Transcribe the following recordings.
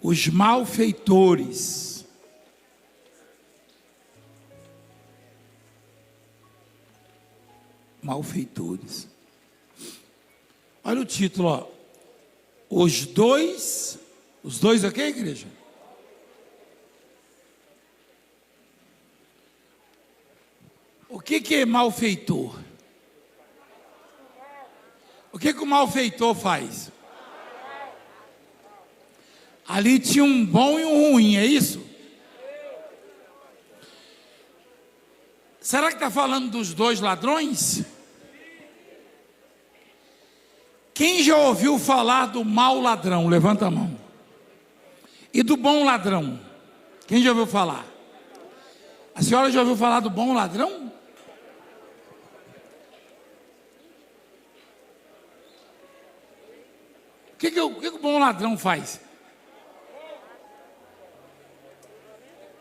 os malfeitores. Malfeitores. Olha o título, ó. Os dois o quê, igreja? O que é malfeitor? O que o malfeitor faz? Ali tinha um bom e um ruim, é isso? Será que está falando dos dois ladrões? Quem já ouviu falar do mau ladrão? Levanta a mão. E do bom ladrão? Quem já ouviu falar? A senhora já ouviu falar do bom ladrão? O que o bom ladrão faz?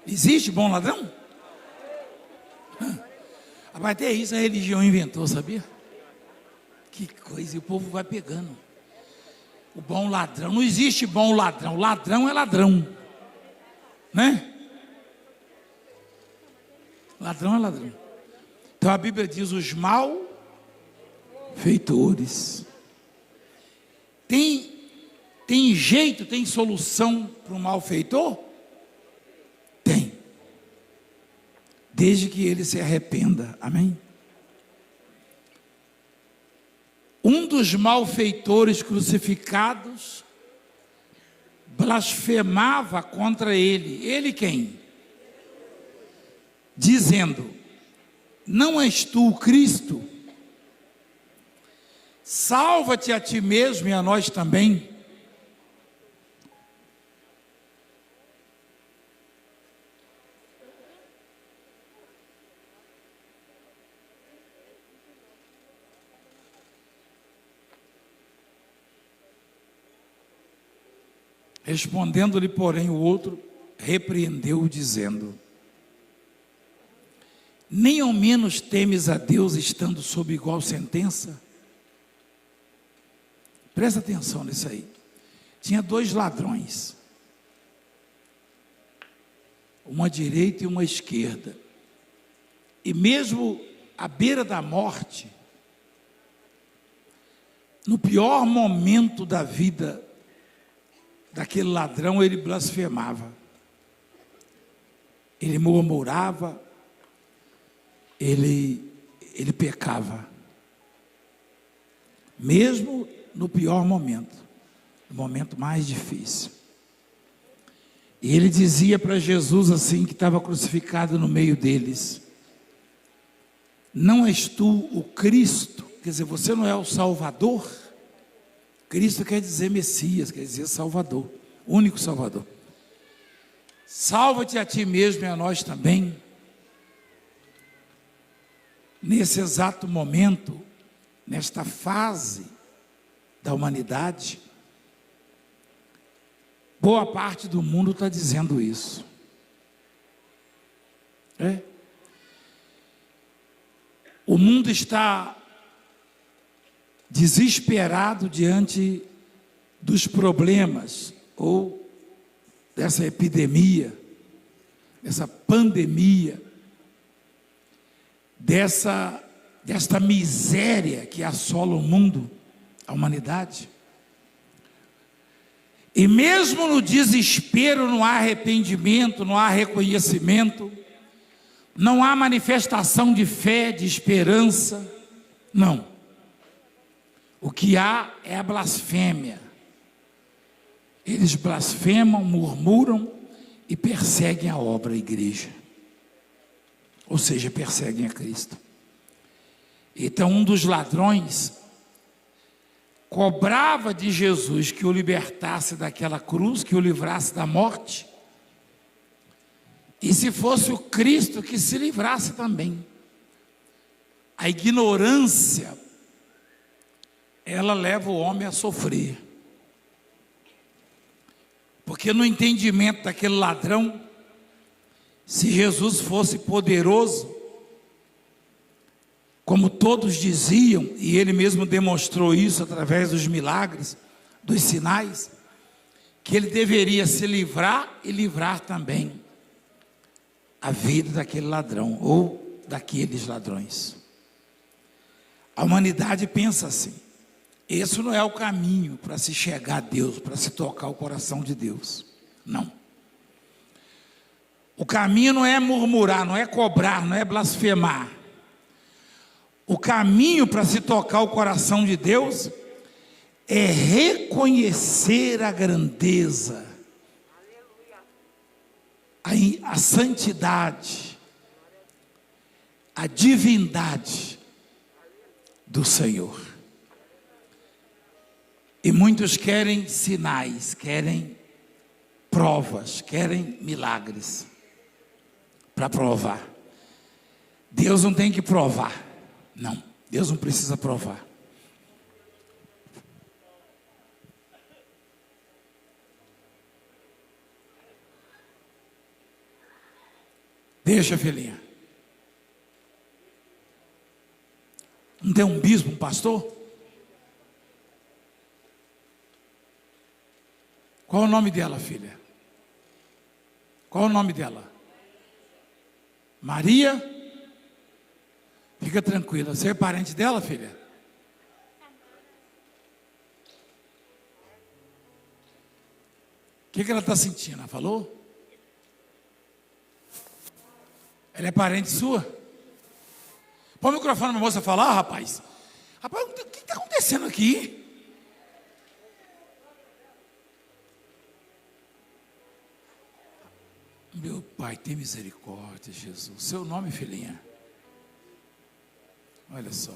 Existe bom ladrão? Rapaz, até isso a religião inventou, sabia? Que coisa, e o povo vai pegando. O bom ladrão, não existe bom ladrão. Ladrão é ladrão, né? Ladrão é ladrão. Então a Bíblia diz os malfeitores. Tem jeito, tem solução para o malfeitor? Tem. Desde que ele se arrependa, amém? Um dos malfeitores crucificados blasfemava contra ele. Ele quem? Dizendo: não és tu o Cristo? Salva-te a ti mesmo e a nós também. Respondendo-lhe, porém, o outro repreendeu-o, dizendo: nem ao menos temes a Deus, estando sob igual sentença? Presta atenção nisso aí. Tinha dois ladrões, uma à direita e uma à esquerda, e mesmo à beira da morte, no pior momento da vida daquele ladrão, ele blasfemava, ele murmurava, ele pecava, mesmo no pior momento, no momento mais difícil. E ele dizia para Jesus assim, que estava crucificado no meio deles: não és tu o Cristo? Quer dizer, você não é o Salvador? Cristo quer dizer Messias, quer dizer Salvador, único Salvador. Salva-te a ti mesmo e a nós também. Nesse exato momento, nesta fase da humanidade, boa parte do mundo está dizendo isso. O mundo está desesperado diante dos problemas, ou dessa epidemia, dessa pandemia, desta miséria que assola o mundo, a humanidade. E mesmo no desespero não há arrependimento, não há reconhecimento, não há manifestação de fé, de esperança, não. O que há é a blasfêmia. Eles blasfemam, murmuram e perseguem a obra, a igreja. Ou seja, perseguem a Cristo. Então um dos ladrões cobrava de Jesus que o libertasse daquela cruz, que o livrasse da morte, e se fosse o Cristo, que se livrasse também. A ignorância, ela leva o homem a sofrer, porque no entendimento daquele ladrão, se Jesus fosse poderoso, como todos diziam, e ele mesmo demonstrou isso através dos milagres, dos sinais, que ele deveria se livrar e livrar também a vida daquele ladrão ou daqueles ladrões. A humanidade pensa assim: esse não é o caminho para se chegar a Deus, para se tocar o coração de Deus. Não. O caminho não é murmurar, não é cobrar, não é blasfemar. O caminho para se tocar o coração de Deus é reconhecer a grandeza, a santidade, a divindade do Senhor. E muitos querem sinais, querem provas, querem milagres para provar. Deus não tem que provar. Não, Deus não precisa provar. Deixa, filhinha. Não tem um bispo, um pastor? Qual é o nome dela, filha? Qual é o nome dela? Maria? Fica tranquila. Você é parente dela, filha? O que ela está sentindo? Ela falou? Ela é parente sua? Põe o microfone para a moça falar, rapaz. Rapaz, o que está acontecendo aqui? Meu Pai, tem misericórdia, Jesus. Seu nome, filhinha? Olha só.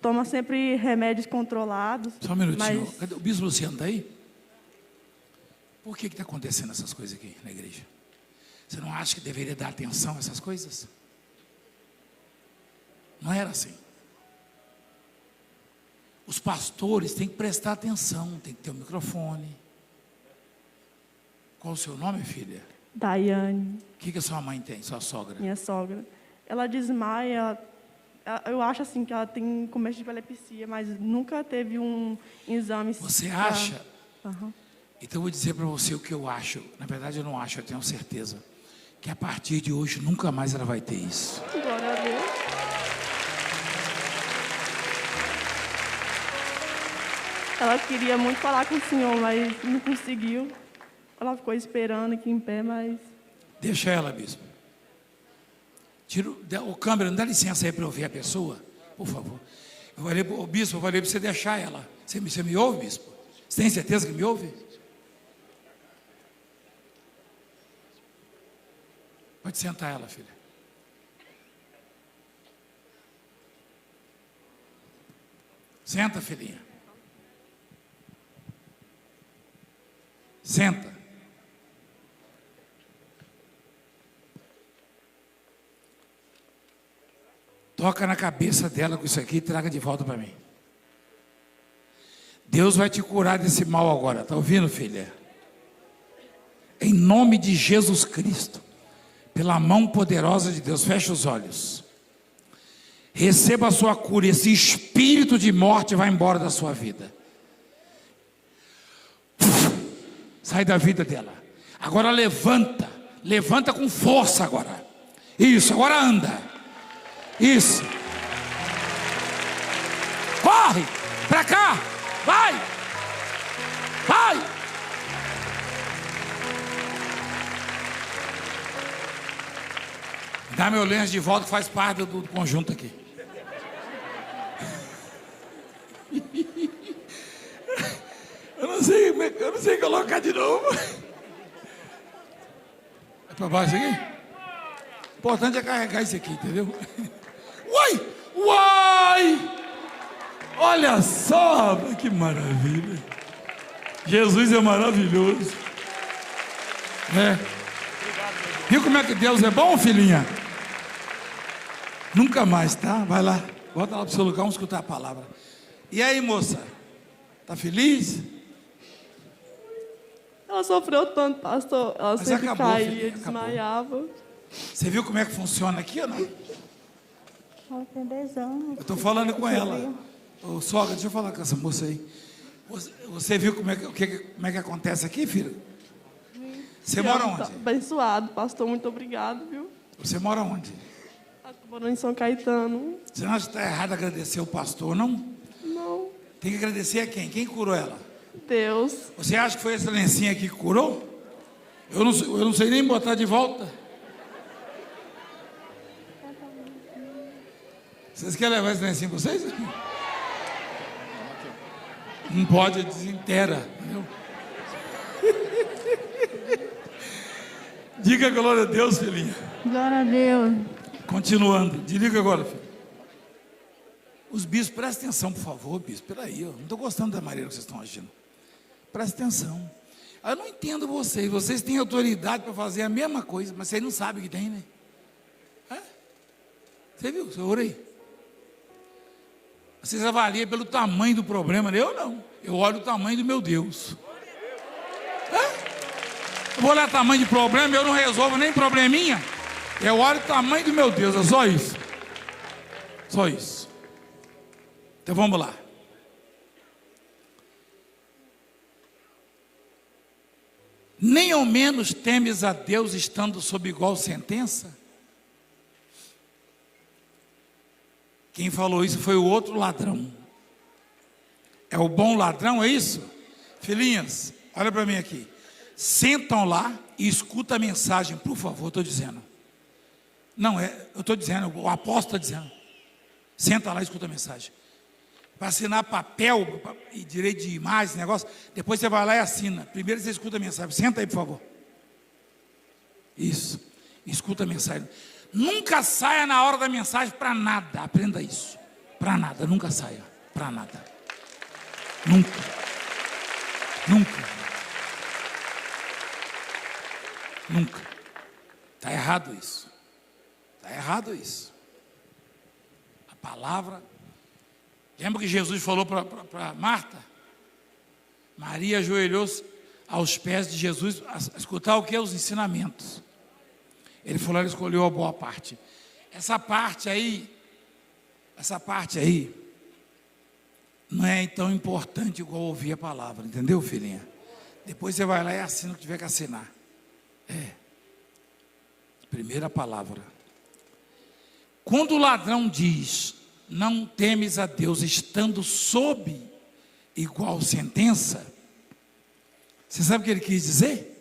Toma sempre remédios controlados. Só um minutinho. Mas... Cadê o bispo Luciano? Está aí? Por que está acontecendo essas coisas aqui na igreja? Você não acha que deveria dar atenção a essas coisas? Não era assim. Os pastores têm que prestar atenção, tem que ter um microfone. Qual o seu nome, filha? Daiane. O que a sua mãe tem, sua sogra? Minha sogra. Ela desmaia. Eu acho assim que ela tem começo de epilepsia, mas nunca teve um exame. Você acha? Uhum. Então eu vou dizer para você o que eu acho. Na verdade eu não acho, eu tenho certeza. Que a partir de hoje nunca mais ela vai ter isso. Glória a Deus. Ela queria muito falar com o senhor, mas não conseguiu. Ela ficou esperando aqui em pé, mas... Deixa ela, bispo. Tira o câmera, não dá licença aí para eu ver a pessoa, por favor. Eu falei, o bispo, eu falei para você deixar ela. Você me ouve, bispo? Você tem certeza que me ouve? Pode sentar ela, filha. Senta, filhinha. Senta. Toca na cabeça dela com isso aqui e traga de volta para mim. Deus vai te curar desse mal agora. Está ouvindo, filha? Em nome de Jesus Cristo. Pela mão poderosa de Deus. Fecha os olhos. Receba a sua cura. Esse espírito de morte vai embora da sua vida. Sai da vida dela. Agora levanta. Levanta com força agora. Isso, agora anda. Isso. Corre. Pra cá. Vai. Vai. Dá meu lenço de volta que faz parte do conjunto aqui. Eu não sei colocar de novo. É para baixo aqui? O importante é carregar isso aqui, entendeu? Uai! Uai! Olha só, que maravilha. Jesus é maravilhoso. É. Viu como é que Deus é bom, filhinha? Nunca mais, tá? Vai lá. Volta lá pro seu lugar, vamos escutar a palavra. E aí, moça? Tá feliz? Ela sofreu tanto, pastor. Ela Mas sempre acabou, caía, filha, acabou. desmaiava. Você viu como é que funciona aqui ou não? Ela tem 10 anos. Eu estou falando com ela. Ô, sogra, deixa eu falar com essa moça aí. Você viu como é que acontece aqui, filha? Você mora onde? Abençoado, pastor, muito obrigado, viu? Você mora onde? Estou morando em São Caetano. Você não acha que está errado agradecer o pastor, não? Não, Tem que agradecer a quem? Quem curou ela? Deus. Você acha que foi essa lencinha aqui que curou? Eu não sei nem botar de volta. Vocês querem levar esse lencinho para vocês? Não pode, desinteira. Entendeu? Diga glória a Deus, filhinha. Glória a Deus. Continuando, desliga agora, filho. Os bispos, prestem atenção, por favor, bispo. Peraí, eu não estou gostando da maneira que vocês estão agindo. Presta atenção. Eu não entendo vocês. Vocês têm autoridade para fazer a mesma coisa, mas vocês não sabem que tem, né? É? Você viu? Você orei. Vocês avaliam pelo tamanho do problema. Eu não. Eu olho o tamanho do meu Deus. É? Eu vou olhar o tamanho do problema, eu não resolvo nem probleminha. Eu olho o tamanho do meu Deus. É só isso. Só isso. Então vamos lá. Nem ao menos temes a Deus estando sob igual sentença? Quem falou isso foi o outro ladrão. É o bom ladrão, é isso? Filhinhas, olha para mim aqui. Sentam lá e escuta a mensagem, por favor, estou dizendo. Não, eu estou dizendo, o apóstolo está dizendo. Senta lá e escuta a mensagem. Para assinar papel e direito de imagem, negócio, depois você vai lá e assina. Primeiro você escuta a mensagem. Senta aí, por favor. Isso. Escuta a mensagem. Nunca saia na hora da mensagem para nada. Aprenda isso. Para nada. Nunca saia. Para nada. Nunca. Nunca. Nunca. Está errado isso. Está errado isso. A palavra. Lembra que Jesus falou para Marta? Maria ajoelhou-se aos pés de Jesus a escutar o que? Os ensinamentos. Ele falou, ela escolheu a boa parte. Essa parte aí não é tão importante igual ouvir a palavra, entendeu, filhinha? Depois você vai lá e assina o que tiver que assinar. Primeira palavra. Quando o ladrão diz, não temes a Deus, estando sob igual sentença, você sabe o que ele quis dizer?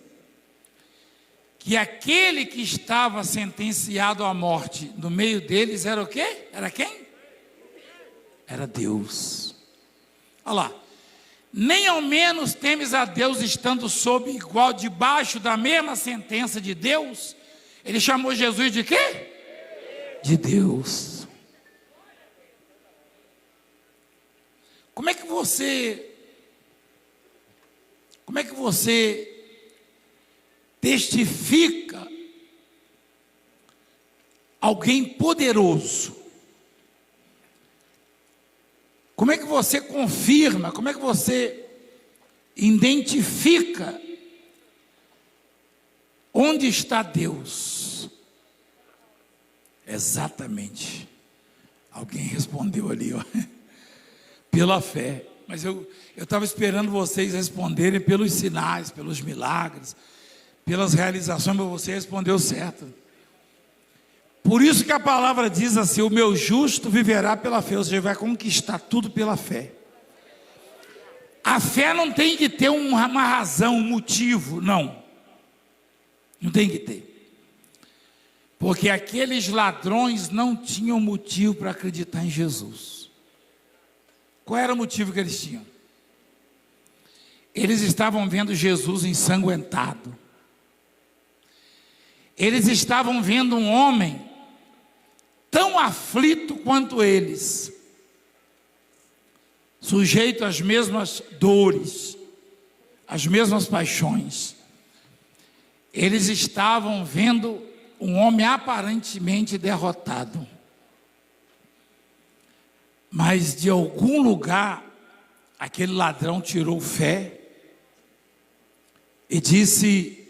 Que aquele que estava sentenciado à morte no meio deles era o quê? Era quem? Era Deus. Olha lá. Nem ao menos temes a Deus estando sob igual, debaixo da mesma sentença de Deus. Ele chamou Jesus de quê? De Deus. Como é que você testifica alguém poderoso? Como é que você confirma? Como é que você identifica onde está Deus? Exatamente. Alguém respondeu ali, ó. Pela fé. Mas eu estava esperando vocês responderem pelos sinais, pelos milagres, pelas realizações, mas você respondeu certo. Por isso que a palavra diz assim, o meu justo viverá pela fé, ou seja, vai conquistar tudo pela fé. A fé não tem que ter uma razão, um motivo, não. Não tem que ter. Porque aqueles ladrões não tinham motivo para acreditar em Jesus. Qual era o motivo que eles tinham? Eles estavam vendo Jesus ensanguentado. Eles estavam vendo um homem tão aflito quanto eles, sujeito às mesmas dores, às mesmas paixões. Eles estavam vendo um homem aparentemente derrotado. Mas de algum lugar, aquele ladrão tirou fé e disse,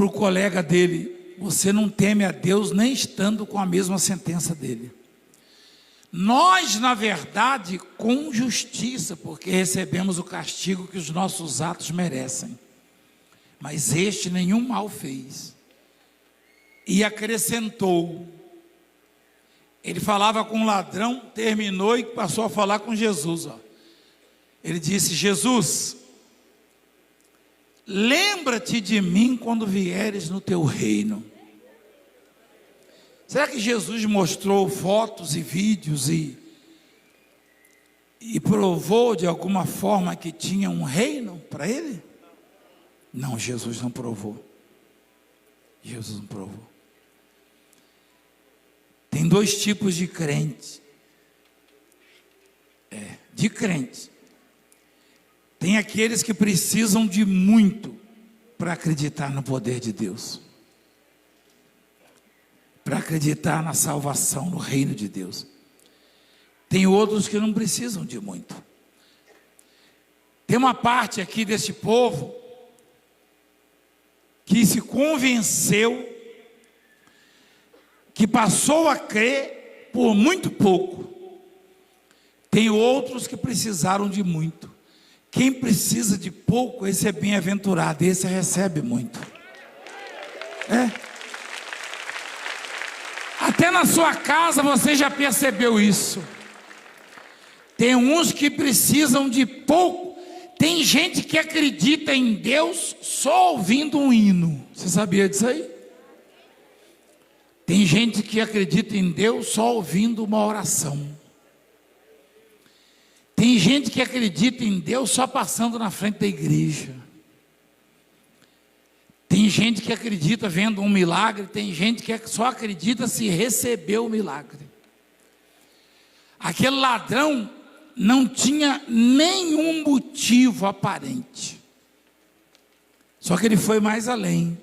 para o colega dele: você não teme a Deus nem estando com a mesma sentença dele. Nós, na verdade, com justiça, porque recebemos o castigo que os nossos atos merecem, mas este nenhum mal fez. E acrescentou, ele falava com um ladrão, terminou e passou a falar com Jesus. Ele disse: Jesus, lembra-te de mim quando vieres no teu reino. Será que Jesus mostrou fotos e vídeos e provou de alguma forma que tinha um reino para ele? Não, Jesus não provou. Jesus não provou. Tem dois tipos de crente. De crente. Tem aqueles que precisam de muito para acreditar no poder de Deus, para acreditar na salvação, no reino de Deus. Tem outros que não precisam de muito. Tem uma parte aqui desse povo que se convenceu, que passou a crer por muito pouco. Tem outros que precisaram de muito. Quem precisa de pouco, esse é bem-aventurado, esse recebe muito. Até na sua casa você já percebeu isso. Tem uns que precisam de pouco. Tem gente que acredita em Deus só ouvindo um hino. Você sabia disso aí? Tem gente que acredita em Deus só ouvindo uma oração. Tem gente que acredita em Deus só passando na frente da igreja. Tem gente que acredita vendo um milagre. Tem gente que só acredita se recebeu o milagre. Aquele ladrão não tinha nenhum motivo aparente. Só que ele foi mais além.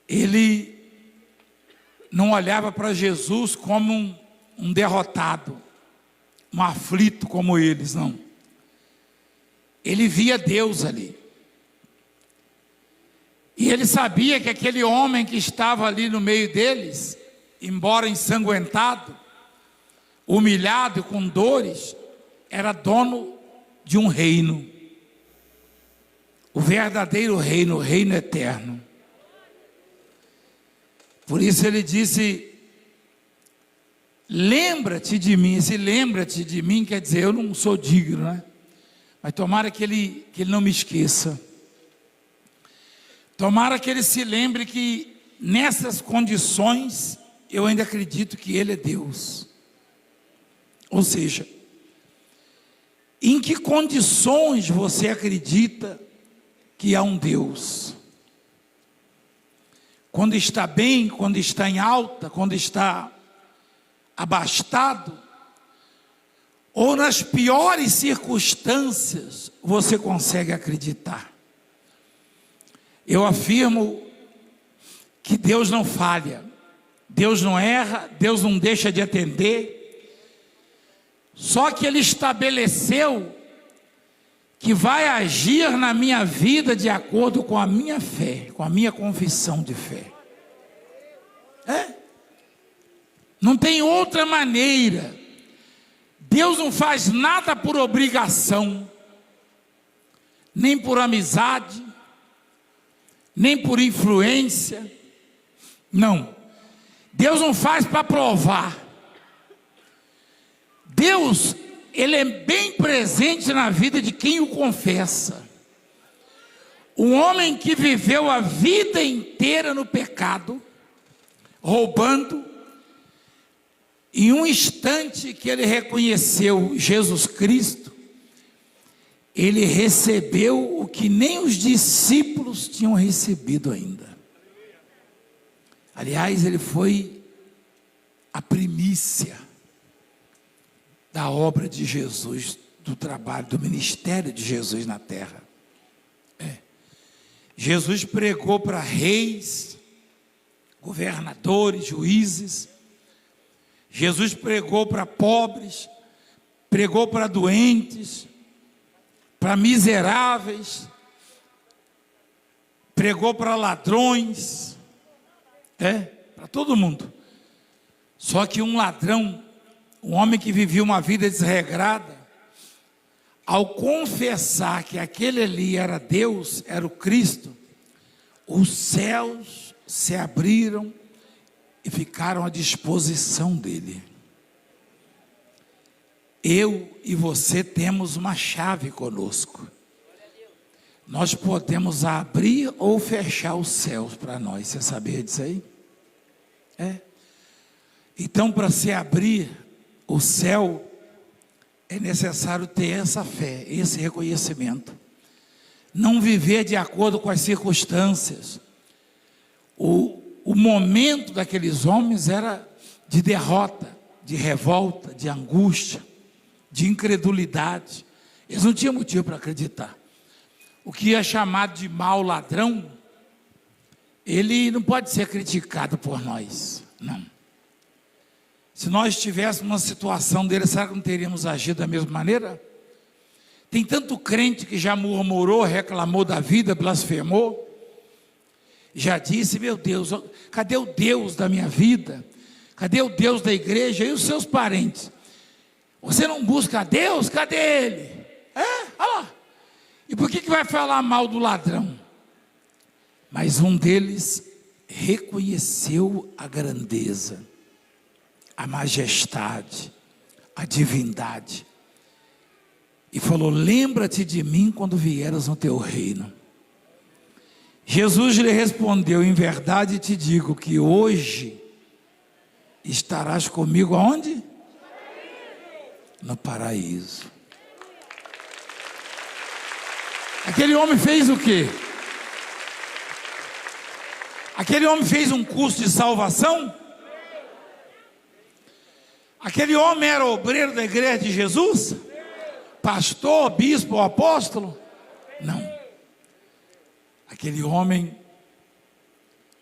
Ele não olhava para Jesus como um derrotado, um aflito como eles, não. Ele via Deus ali. E ele sabia que aquele homem que estava ali no meio deles, embora ensanguentado, humilhado e com dores, era dono de um reino. O verdadeiro reino, o reino eterno. Por isso ele disse: lembra-te de mim. Esse lembra-te de mim quer dizer, eu não sou digno, né? Mas tomara que ele não me esqueça. Tomara que ele se lembre que nessas condições eu ainda acredito que ele é Deus. Ou seja, em que condições você acredita que há um Deus? Quando está bem, quando está em alta, quando está abastado, ou nas piores circunstâncias você consegue acreditar? Eu afirmo que Deus não falha, Deus não erra, Deus não deixa de atender. Só que Ele estabeleceu que vai agir na minha vida de acordo com a minha fé, com a minha confissão de fé. Não tem outra maneira. Deus não faz nada por obrigação, nem por amizade, nem por influência. Não. Deus não faz para provar. Deus, Ele é bem presente na vida de quem o confessa. Um homem que viveu a vida inteira no pecado, roubando, em um instante que ele reconheceu Jesus Cristo, ele recebeu o que nem os discípulos tinham recebido ainda. Aliás, ele foi a primícia da obra de Jesus, do trabalho, do ministério de Jesus na terra. Jesus pregou para reis, governadores, juízes. Jesus pregou para pobres, pregou para doentes, para miseráveis, pregou para ladrões, para todo mundo. Só que um ladrão, um homem que vivia uma vida desregrada, ao confessar que aquele ali era Deus, era o Cristo, os céus se abriram e ficaram à disposição dele. Eu e você temos uma chave conosco. Nós podemos abrir ou fechar os céus para nós. Você sabia disso aí? Então, para se abrir o céu, é necessário ter essa fé, esse reconhecimento. Não viver de acordo com as circunstâncias. O momento daqueles homens era de derrota, de revolta, de angústia, de incredulidade. Eles não tinham motivo para acreditar. O que é chamado de mau ladrão, ele não pode ser criticado por nós, não. Se nós estivéssemos numa situação dele, será que não teríamos agido da mesma maneira? Tem tanto crente que já murmurou, reclamou da vida, blasfemou, já disse: meu Deus, cadê o Deus da minha vida? Cadê o Deus da igreja e os seus parentes? Você não busca a Deus? Cadê Ele? Olha lá. E por que vai falar mal do ladrão? Mas um deles reconheceu a grandeza, a majestade, a divindade, e falou: lembra-te de mim quando vieres no teu reino. Jesus lhe respondeu: em verdade te digo que hoje estarás comigo aonde? No paraíso. Aquele homem fez o quê? Aquele homem fez um curso de salvação? Aquele homem era obreiro da igreja de Jesus? Pastor, bispo ou apóstolo? Não. Aquele homem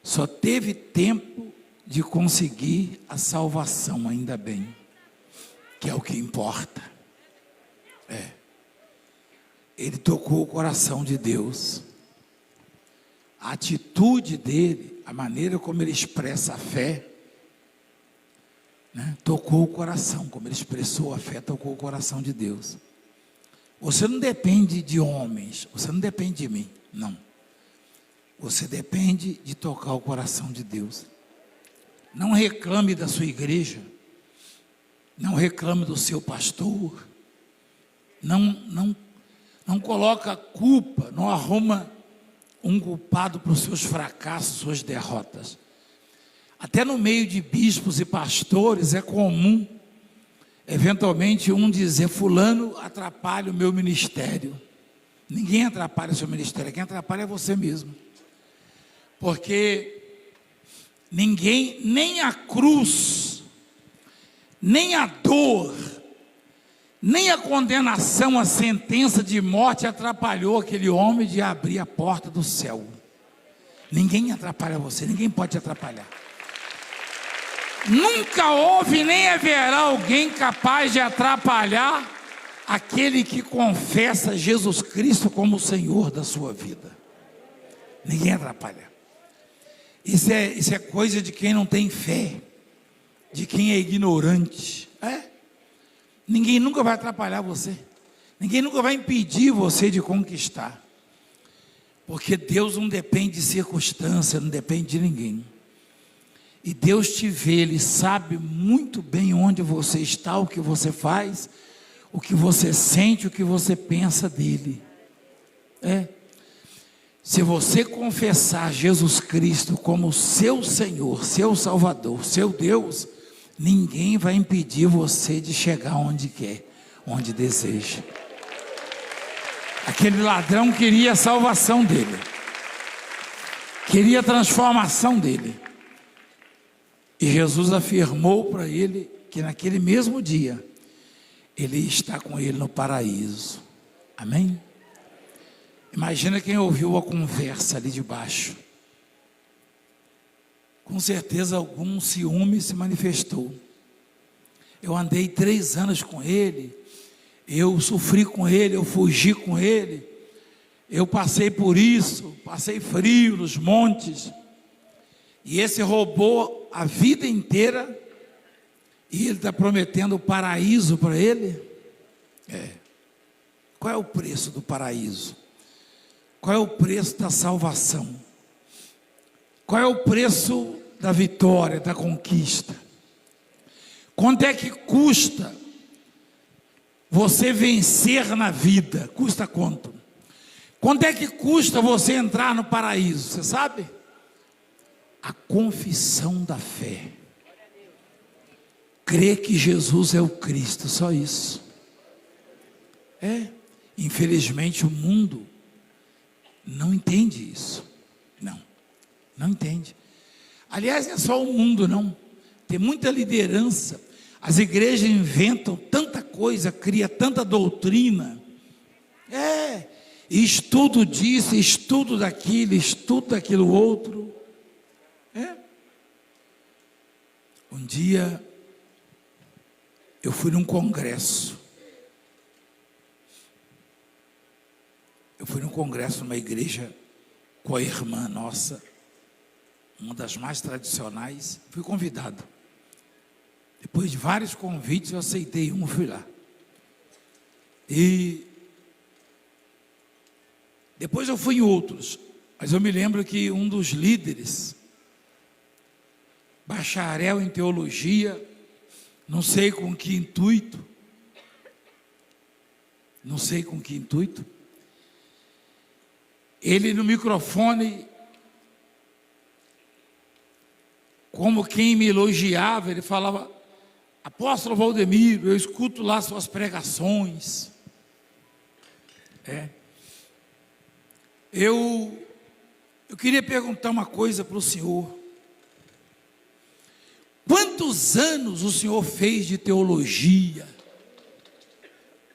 só teve tempo de conseguir a salvação, ainda bem, que é o que importa. Ele tocou o coração de Deus. A atitude dele, a maneira como ele expressa a fé, tocou o coração, como ele expressou a fé, tocou o coração de Deus. Você não depende de homens, você não depende de mim, não. Você depende de tocar o coração de Deus. Não reclame da sua igreja, não reclame do seu pastor, não coloca culpa, não arruma um culpado para os seus fracassos, suas derrotas. Até no meio de bispos e pastores é comum, eventualmente, um dizer: fulano atrapalha o meu ministério. Ninguém atrapalha o seu ministério, quem atrapalha é você mesmo. Porque ninguém, nem a cruz, nem a dor, nem a condenação, a sentença de morte atrapalhou aquele homem de abrir a porta do céu. Ninguém atrapalha você, ninguém pode te atrapalhar. Nunca houve nem haverá alguém capaz de atrapalhar aquele que confessa Jesus Cristo como o Senhor da sua vida. Ninguém atrapalha. Isso é coisa de quem não tem fé, de quem é ignorante. Ninguém nunca vai atrapalhar você. Ninguém nunca vai impedir você de conquistar. Porque Deus não depende de circunstância, não depende de ninguém. E Deus te vê, Ele sabe muito bem onde você está, o que você faz, o que você sente, o que você pensa dEle. Se você confessar Jesus Cristo como seu Senhor, seu Salvador, seu Deus, ninguém vai impedir você de chegar onde quer, onde deseja. Aquele ladrão queria a salvação dele, queria a transformação dele. E Jesus afirmou para ele que naquele mesmo dia, ele está com ele no paraíso. Amém? Imagina quem ouviu a conversa ali de baixo. Com certeza algum ciúme se manifestou. Eu andei 3 anos com ele, eu sofri com ele, eu fugi com ele, eu passei por isso, passei frio nos montes, e esse roubou a vida inteira, e ele está prometendo o paraíso para ele? Qual é o preço do paraíso? Qual é o preço da salvação? Qual é o preço da vitória, da conquista? Quanto é que custa você vencer na vida? Custa quanto? Quanto é que custa você entrar no paraíso? Você sabe? A confissão da fé. Crer que Jesus é o Cristo, só isso. Infelizmente o mundo não entende isso. Não entende. Aliás, não é só o mundo, não. Tem muita liderança. As igrejas inventam tanta coisa, cria tanta doutrina. Estudo disso, estudo daquilo outro. Um dia, eu fui num congresso. Numa igreja com a irmã nossa, uma das mais tradicionais. Fui convidado. Depois de vários convites, eu aceitei um, fui lá. E depois eu fui em outros, mas eu me lembro que um dos líderes, bacharel em teologia, não sei com que intuito, ele no microfone, como quem me elogiava, ele falava: apóstolo Valdemiro, eu escuto lá suas pregações. Eu queria perguntar uma coisa para o senhor. Quantos anos o senhor fez de teologia?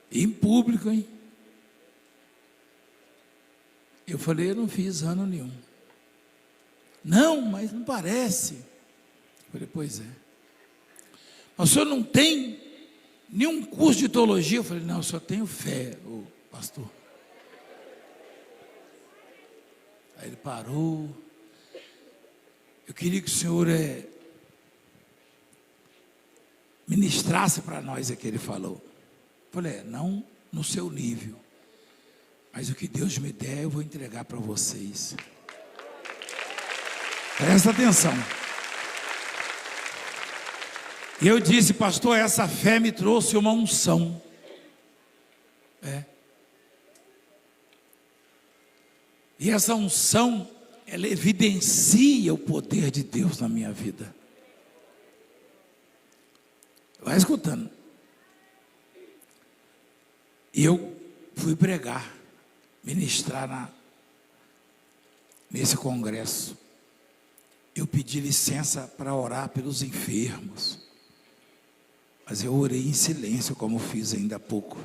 Em público, hein? Eu falei: eu não fiz ano nenhum. Não, mas não parece. Eu falei: pois é. Mas o senhor não tem nenhum curso de teologia? Eu falei: não, eu só tenho fé, ô pastor. Aí ele parou. Eu queria que o senhor ministrasse para nós o que ele falou. Eu falei: não no seu nível, mas o que Deus me der, eu vou entregar para vocês. Presta atenção. E eu disse: pastor, essa fé me trouxe uma unção. E essa unção, ela evidencia o poder de Deus na minha vida. Vai escutando. E eu fui pregar, ministrar nesse congresso. Eu pedi licença para orar pelos enfermos, mas eu orei em silêncio, como fiz ainda há pouco.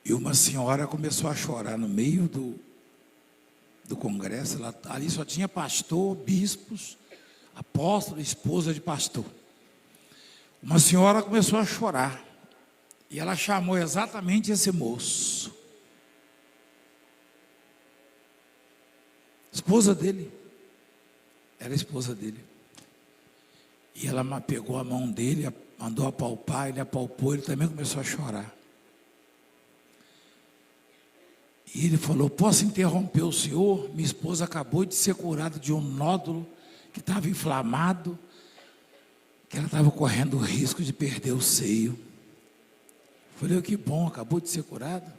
E uma senhora começou a chorar no meio do congresso. Ali só tinha pastor, bispos, apóstolo, esposa de pastor. Uma senhora começou a chorar, e ela chamou exatamente esse moço, esposa dele, era a esposa dele. E ela pegou a mão dele, mandou apalpar, ele apalpou, ele também começou a chorar. E ele falou: posso interromper o senhor? Minha esposa acabou de ser curada de um nódulo que estava inflamado, que ela estava correndo o risco de perder o seio. Falei: que bom, acabou de ser curado.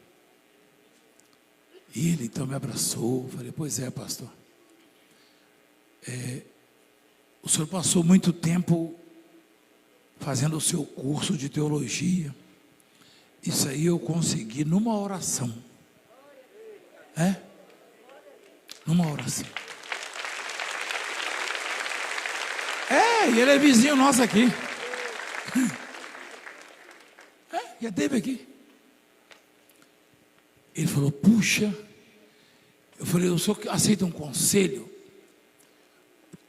E ele então me abraçou. Falei: pois é, pastor. O senhor passou muito tempo fazendo o seu curso de teologia. Isso aí eu consegui numa oração. Numa oração. E ele é vizinho nosso aqui. Já teve aqui. Ele falou: puxa. Eu falei: o senhor aceita um conselho?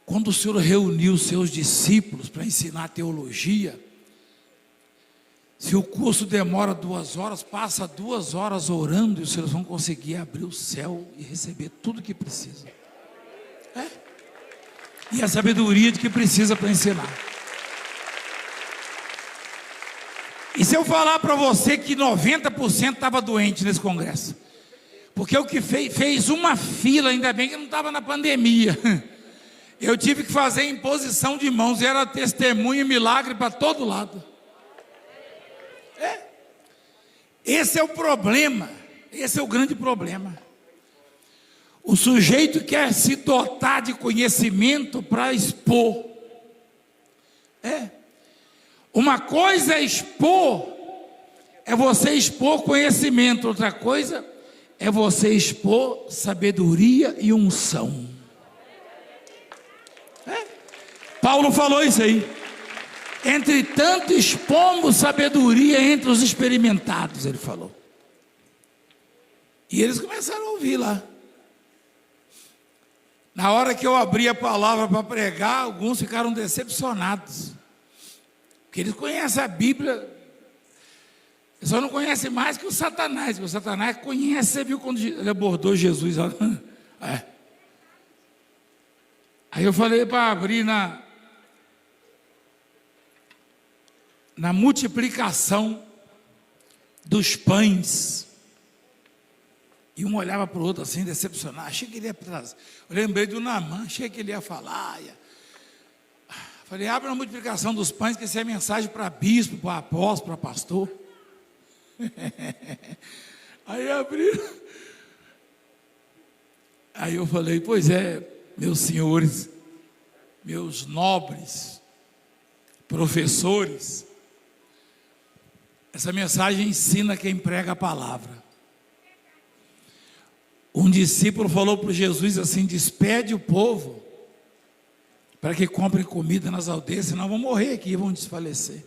Quando o senhor reuniu os seus discípulos para ensinar teologia, Se o curso demora 2 horas, passa 2 horas orando e vocês vão conseguir abrir o céu e receber tudo que precisa. E a sabedoria de que precisa para ensinar. E se eu falar para você que 90% estava doente nesse congresso? Porque o que fez uma fila, ainda bem que não estava na pandemia. Eu tive que fazer imposição de mãos, e era testemunho e milagre para todo lado. Esse é o problema, esse é o grande problema. O sujeito quer se dotar de conhecimento para expor. Uma coisa é expor, é você expor conhecimento, outra coisa é você expor sabedoria e unção. Paulo falou isso aí. Entretanto, expomos sabedoria entre os experimentados, ele falou. E eles começaram a ouvir lá. Na hora que eu abri a palavra para pregar, alguns ficaram decepcionados. Porque eles conhecem a Bíblia, eles só não conhecem mais que o Satanás. Porque o Satanás conhece, você viu quando ele abordou Jesus. Aí eu falei para abrir na multiplicação dos pães. E um olhava para o outro assim, decepcionado. Achei que ele ia trazer. Eu lembrei do Naamã, achei que ele ia falar. Falei, abre a multiplicação dos pães, que essa é mensagem para bispo, para apóstolo, para pastor. Aí abriram. Aí eu falei, pois é, meus senhores, meus nobres, professores, essa mensagem ensina quem prega a palavra. Um discípulo falou para Jesus assim: despede o povo para que comprem comida nas aldeias, senão vão morrer aqui, vão desfalecer.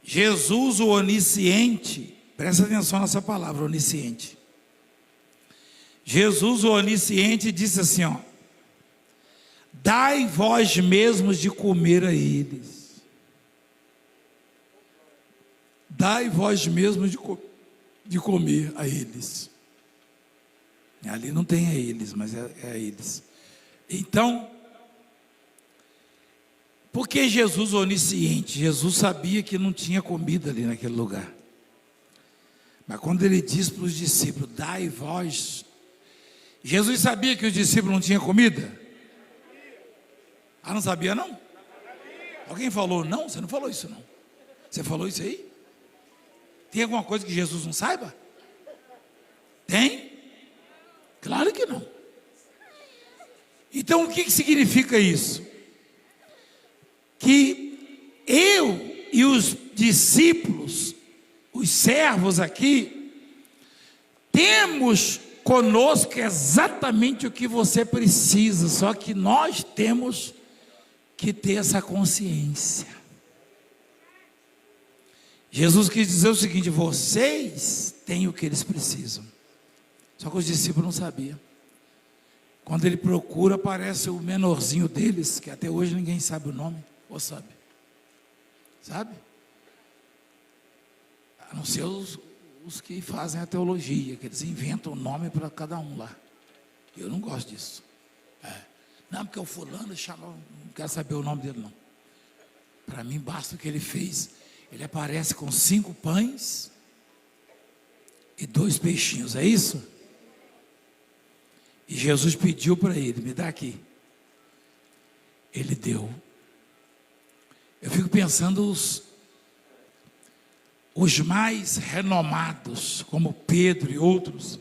Jesus, o onisciente, presta atenção nessa palavra, onisciente. Jesus, o onisciente, disse assim, dai vós mesmos de comer a eles. Dai vós mesmos de comer a eles. Ali não tem a eles, mas é a eles. Então, por que Jesus onisciente? Jesus sabia que não tinha comida ali naquele lugar. Mas quando ele diz para os discípulos, dai vós. Jesus sabia que os discípulos não tinham comida? Não sabia não? Alguém falou não? Você não falou isso não. Você falou isso aí? Tem alguma coisa que Jesus não saiba? Tem? Claro que não. Então o que significa isso? Que eu e os discípulos, os servos aqui, temos conosco exatamente o que você precisa, só que nós temos que ter essa consciência. Jesus quis dizer o seguinte: vocês têm o que eles precisam. Só que os discípulos não sabiam. Quando ele procura, aparece o menorzinho deles, que até hoje ninguém sabe o nome. Ou sabe? Sabe? A não ser os que fazem a teologia, que eles inventam o nome para cada um lá. Eu não gosto disso. Não, porque o fulano chama, não quero saber o nome dele não. Para mim basta o que ele fez. Ele aparece com 5 pães e 2 peixinhos, é isso? E Jesus pediu para ele, me dá aqui. Ele deu. Eu fico pensando os mais renomados, como Pedro e outros,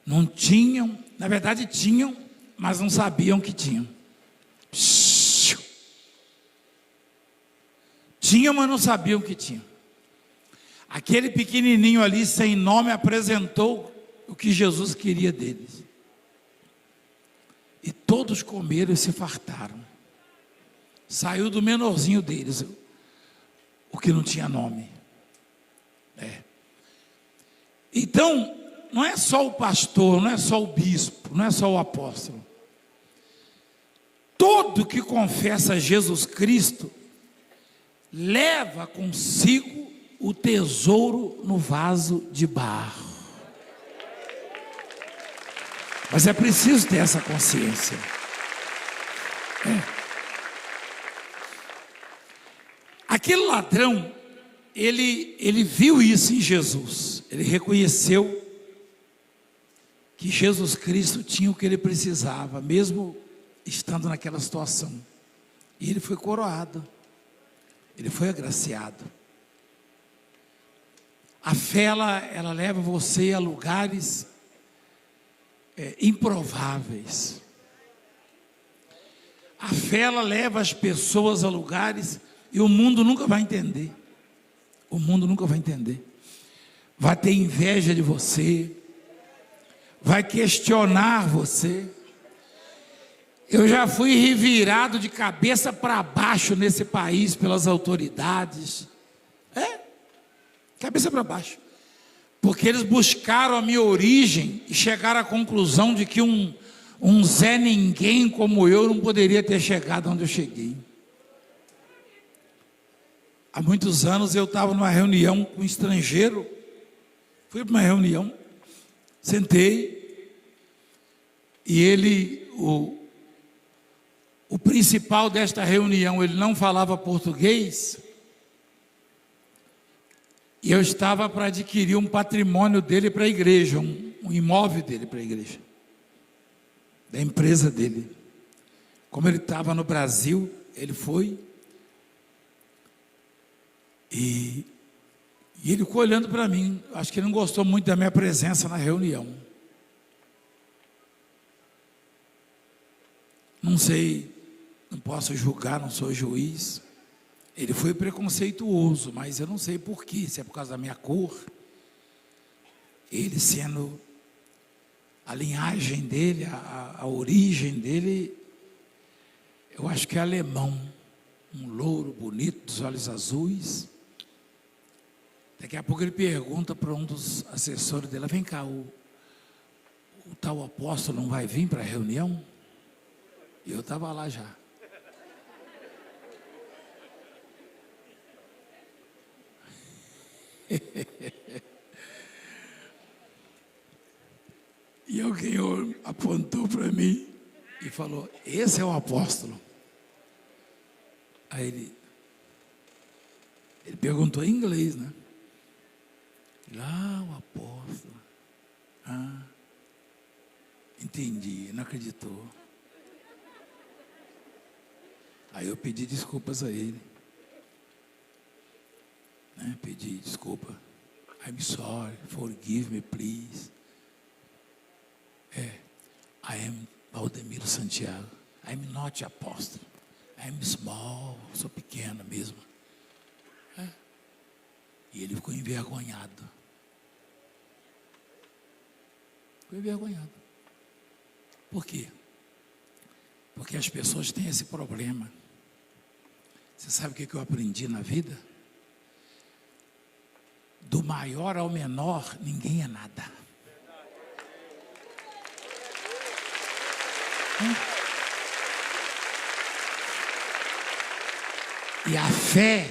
não tinham, na verdade tinham, mas não sabiam que tinham. Tinham, mas não sabiam que tinham. Aquele pequenininho ali, sem nome, apresentou o que Jesus queria deles. E todos comeram e se fartaram. Saiu do menorzinho deles o que não tinha nome. Então, não é só o pastor, não é só o bispo, não é só o apóstolo. Todo que confessa Jesus Cristo leva consigo o tesouro no vaso de barro. Mas é preciso ter essa consciência. Aquele ladrão, ele viu isso em Jesus. Ele reconheceu que Jesus Cristo tinha o que ele precisava, mesmo estando naquela situação. E ele foi coroado. Ele foi agraciado. A fé, ela leva você a lugares improváveis. A fé, ela leva as pessoas a lugares e o mundo nunca vai entender. O mundo nunca vai entender. Vai ter inveja de você. Vai questionar você. Eu já fui revirado de cabeça para baixo nesse país pelas autoridades. Cabeça para baixo. Porque eles buscaram a minha origem e chegaram à conclusão de que um Zé Ninguém como eu não poderia ter chegado onde eu cheguei. Há muitos anos eu estava numa reunião com um estrangeiro. Fui para uma reunião, sentei, e ele, o principal desta reunião, ele não falava português, e eu estava para adquirir um patrimônio dele para a igreja, um imóvel dele para a igreja, da empresa dele. Como ele estava no Brasil, ele foi, e ele ficou olhando para mim. Acho que ele não gostou muito da minha presença na reunião. Não sei, não posso julgar, não sou juiz. Ele foi preconceituoso, mas eu não sei por quê, se é por causa da minha cor. Ele sendo a linhagem dele, a origem dele, eu acho que é alemão, um louro bonito, dos olhos azuis. Daqui a pouco ele pergunta para um dos assessores dele: vem cá, o tal apóstolo não vai vir para a reunião? E eu estava lá já. E alguém apontou para mim e falou: esse é o apóstolo. Aí ele perguntou em inglês, né? O apóstolo. Entendi, não acreditou. Aí eu pedi desculpas a ele. Pedi desculpa. I'm sorry, forgive me, please. I am Valdemiro Santiago. I'm not apostle. I'm small, sou pequeno mesmo. E ele ficou envergonhado. Ficou envergonhado. Por quê? Porque as pessoas têm esse problema. Você sabe o que eu aprendi na vida? Do maior ao menor, ninguém é nada. E a fé,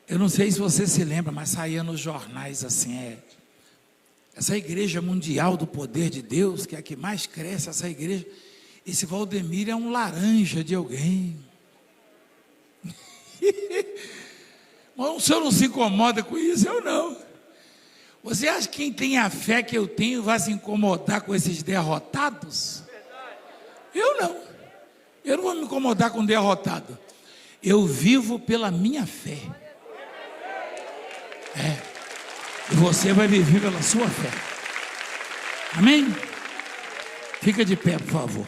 eu não sei se você se lembra, mas saía nos jornais assim, essa igreja mundial do poder de Deus, que é a que mais cresce, essa igreja, esse Valdemiro é um laranja de alguém. Mas o senhor não se incomoda com isso? Eu não. Você acha que quem tem a fé que eu tenho vai se incomodar com esses derrotados? Eu não. Eu não vou me incomodar com derrotado. Eu vivo pela minha fé. E você vai viver pela sua fé. Amém? Fica de pé, por favor.